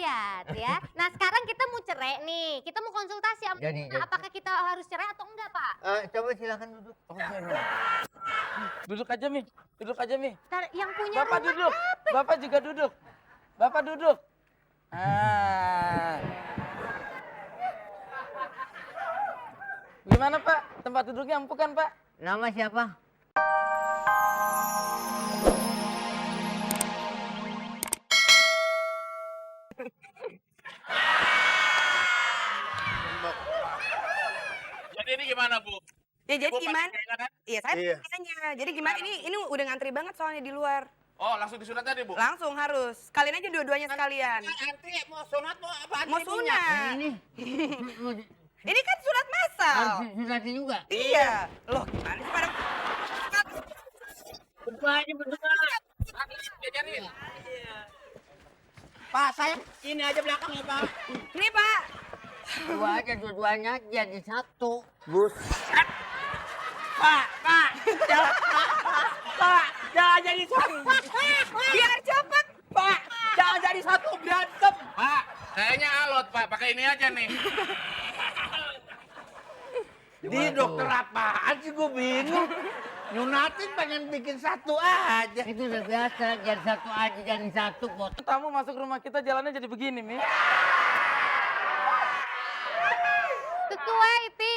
lihat ya. Nah sekarang kita mau cerai nih, kita mau konsultasi. Jadi. Apakah kita harus cerai atau enggak Pak? Coba silakan duduk. Duduk aja, Mi. Duduk aja, Mi. Yang punya Bapak rumah duduk. Bapak juga duduk. Bapak duduk. Gimana, Pak? Tempat duduknya empuk kan, Pak? Nama siapa? Jadi ini gimana, Bu? Ya jadi Bu, gimana? pasti kayaknya kan? Iya saya Iya. tanya. Jadi gimana ini udah ngantri banget soalnya di luar. Oh, langsung disunat tadi, Bu? Langsung harus. Kalian aja dua-duanya sekalian. Antri mau sunat mau apa? Mau sunat. Ini. Ini kan sunat masal. Harus sunati juga. Iya. Loh gimana sih pada... Berdua aja, berdua. Jajarin. Pak, saya Ini aja belakang ya, Pak. Ini Pak. dua-duanya jadi satu. Pak, jangan jadi satu. Biar cepet. Pak, jangan jadi satu, berantem. Pak, kayaknya alot, Pak. Pakai ini aja nih. Di dokter apaan sih, gue bingung. Nyunatin pengen bikin satu aja. Itu udah biasa, jadi satu aja, jadi satu kok. Tamu masuk rumah kita jalannya jadi begini, Mi. Ketua Ipi,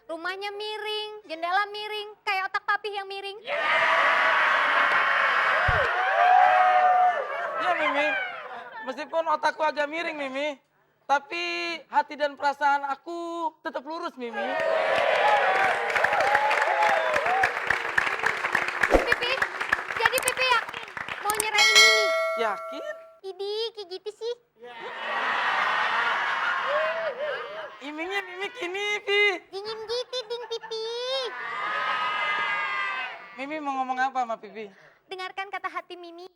rumahnya miring, jendela miring, kayak otak papih yang miring. Iya, Mimi. Meskipun otakku agak miring, Mimi. Tapi hati dan perasaan aku tetap lurus, Mimi. Pipi, jadi Pipi yakin mau nyerahin Mimi? Yakin? Idi, kayak gitu sih. Imingnya Mimi kini, Pi. Dingin gitu, ding Pipi. Mimi mau ngomong apa sama Pipi? Dengarkan kata hati Mimi.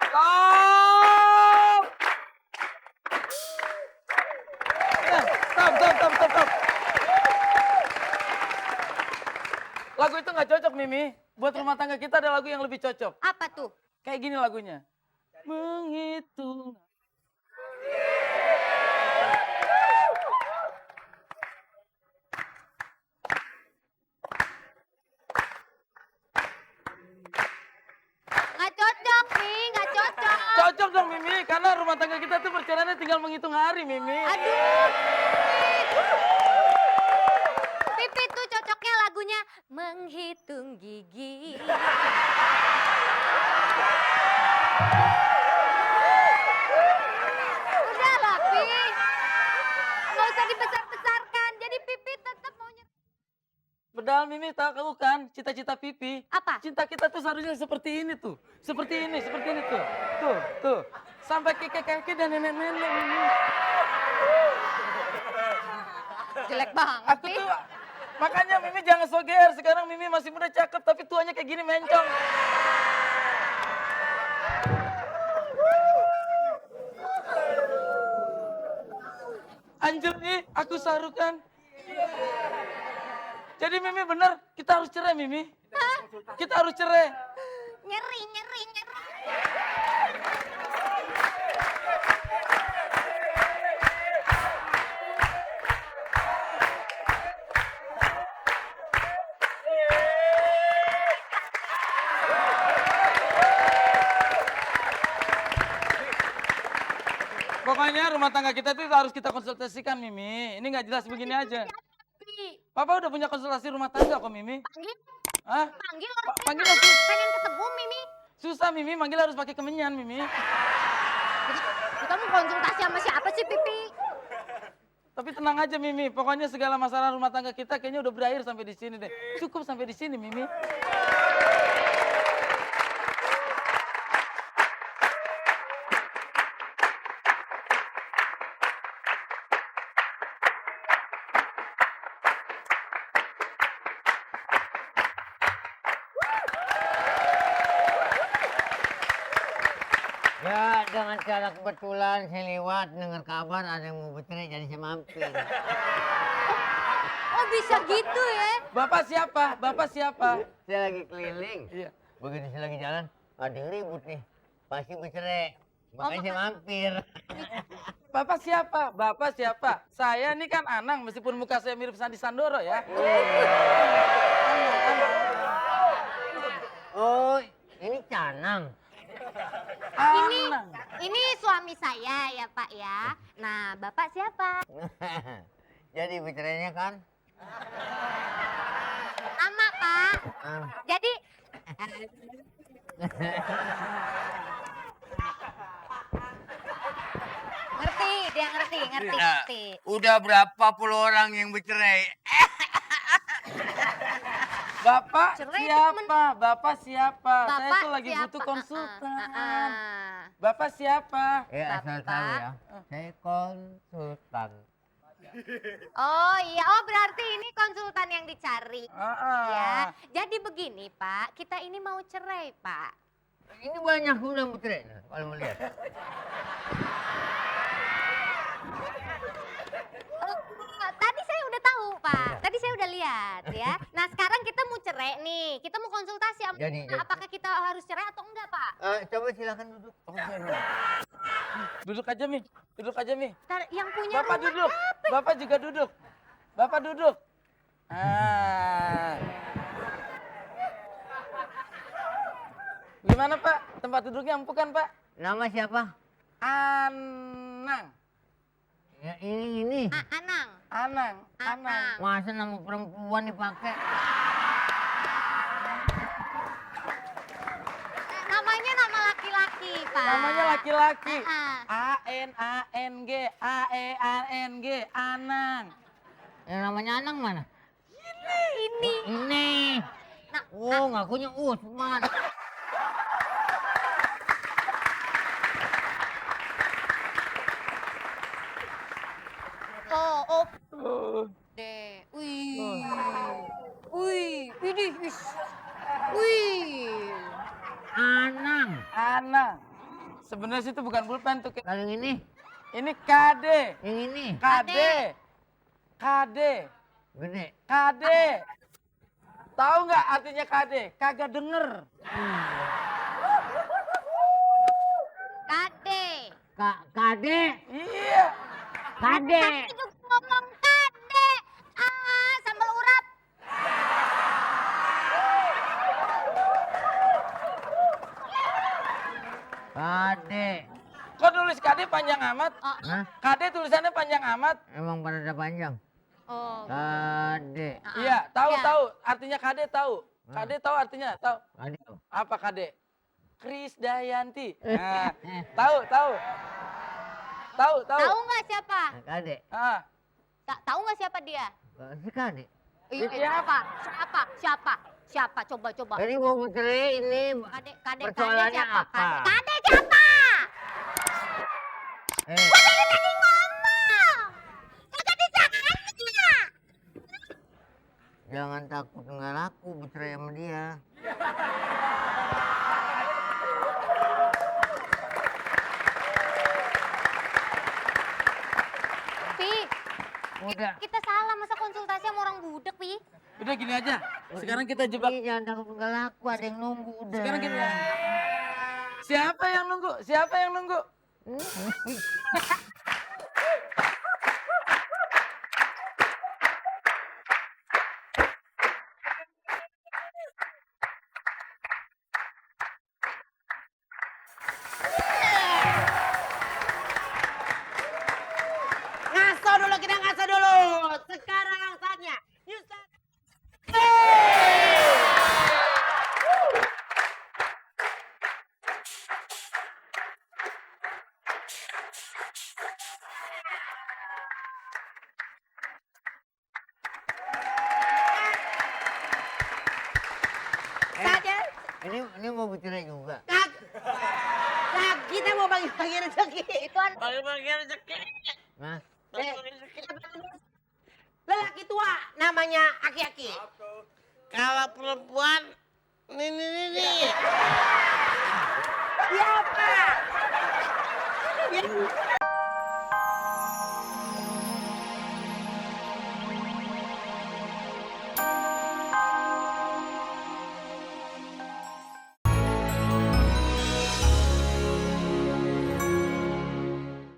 Stop! Stop. Lagu itu nggak cocok, Mimi. Buat rumah tangga kita ada lagu yang lebih cocok. Apa tuh? Kayak gini lagunya. Menghitung. Nggak cocok, Mi, nggak cocok. Cocok dong, Mimi. Karena rumah tangga kita tuh perceraiannya tinggal menghitung hari, Mimi. Aduh. Pipi tuh cocoknya lagunya menghitung gigi. Udahlah, Pi. Nggak usah dibesar-besarkan. Jadi Pipi tetap maunya. Padahal Mimi tahu kan cita-cita Pipi. Apa? Cinta kita tuh seharusnya seperti ini tuh. Seperti ini tuh. Tuh. Sampai kakek-kakek dan nenek-nenek, Mimi. Jelek banget, Aku Pi. tuh, makanya Mimi jangan soger. Sekarang Mimi masih muda cakep, tapi tuanya kayak gini mencong. Anjir nih, aku sarukan. Jadi Mimi bener, kita harus cerai Mimi. Kita harus cerai. Nyeri. Pokoknya rumah tangga kita itu harus kita konsultasikan Mimi. Ini nggak jelas begini aja. Pi. Papa udah punya konsultasi rumah tangga kok Mimi. Panggil, Hah? panggil. Panggil aku. Pengen ketemu Mimi. Susah Mimi, manggil harus pakai kemenyan Mimi. Kita mau konsultasi sama siapa sih, Pipi? Tapi tenang aja Mimi, pokoknya segala masalah rumah tangga kita kayaknya udah berakhir sampai di sini deh. Cukup sampai di sini Mimi. Ya, dengan cara kebetulan saya lewat dengar kabar ada yang mau bercerai jadi saya mampir. Oh bisa gitu ya? Bapak siapa? Bapak siapa? Saya lagi keliling. Iya. Begitu saya lagi jalan, ada yang ribut nih. Pasti bercerai. Makanya saya mampir. Bapak siapa? Bapak siapa? Saya ini kan Anang, meskipun muka saya mirip Sandi Sandoro ya. Oh, ini Canang. Anang. Ini suami saya ya Pak ya. Nah Bapak siapa? Jadi bercerainya kan? Nama Pak. Ah. Jadi ngerti, dia ngerti. Udah berapa puluh orang yang bercerai? Bapak Cerai siapa? Bapak siapa? Saya Bapak tuh lagi siapa? butuh konsultan. Ah. Bapak siapa? Ya, asal Bapak. tahu ya. Saya konsultan. Oh iya, oh berarti ini konsultan yang dicari. Ya, Ah. jadi begini Pak, kita ini mau cerai Pak. Ini banyak udah bercerai nah, kalau melihat. Tadi saya udah tahu Pak, tadi saya udah lihat ya. Nah sekarang kita mau cerai nih, kita mau konsultasi. Jadi. Apakah kita harus cerai atau enggak Pak? Coba silakan duduk. Duduk aja, Mi. Duduk aja, Mi. Yang punya Bapak rumah duduk. Bapak juga duduk. Bapak duduk. Ah. Gimana, Pak? Tempat duduknya empuk kan, Pak? Nama siapa? Anang. Ya ini. Anang. Anang. Anang. Masa nama perempuan dipakai? Namanya nama laki-laki Pak. Namanya laki-laki. Ah. A-N-A-N-G. A-E-A-N-G. Anang. Yang namanya Anang mana? Ini. Ini. Nah, Oh, ngakunya Usman. oh, Oh. deh. Wih, ini, wih. Anang. Anang. Sebenarnya itu bukan pulpen tuh. Kalau yang ini, Ini KD. yang ini. KD. KD. Gede. KD. Tahu nggak artinya KD? Kagak denger. Kade. Kade. Iya. Kade. Tadi juga ngomong kade. Ah, sambal urap. Kade. Kok nulis KD panjang amat? Oh, Hah? KD tulisannya panjang amat. Emang pada ada panjang? oh. Kade. Iya, tahu Iya. tahu. Artinya KD tahu. KD tahu artinya, tahu. Kade. Apa KD? Krisdayanti. Nah, tahu, tahu. Tahu, tahu. Tahu nggak siapa? Kade. Ah, Tahu nggak siapa dia? Si Kade. Iya, Siapa? Siapa? Coba. Ini mau bercerai ini. Kade Persoalannya siapa? apa? Kade siapa? Eh, Tadi ngomong. Kagak disangka. jangan takut nggak laku bercerai sama dia. Pi, Udah. kita salah masa konsultasi sama orang budak, Pi. udah gini aja. Sekarang kita jebak. Ini jangan takut nggak laku, ada yang nunggu udah. Sekarang kita. Siapa yang nunggu? Siapa yang nunggu? Kita ngaso dulu. Sekarang saatnya. Yusuf. Saja. Ini mau bercerai juga. Kak, kita mau bagi-bagi rezeki. Itu Bagi-bagi rezeki. Nah, lelaki tua namanya aki-aki. Kalau perempuan, nih. Siapa?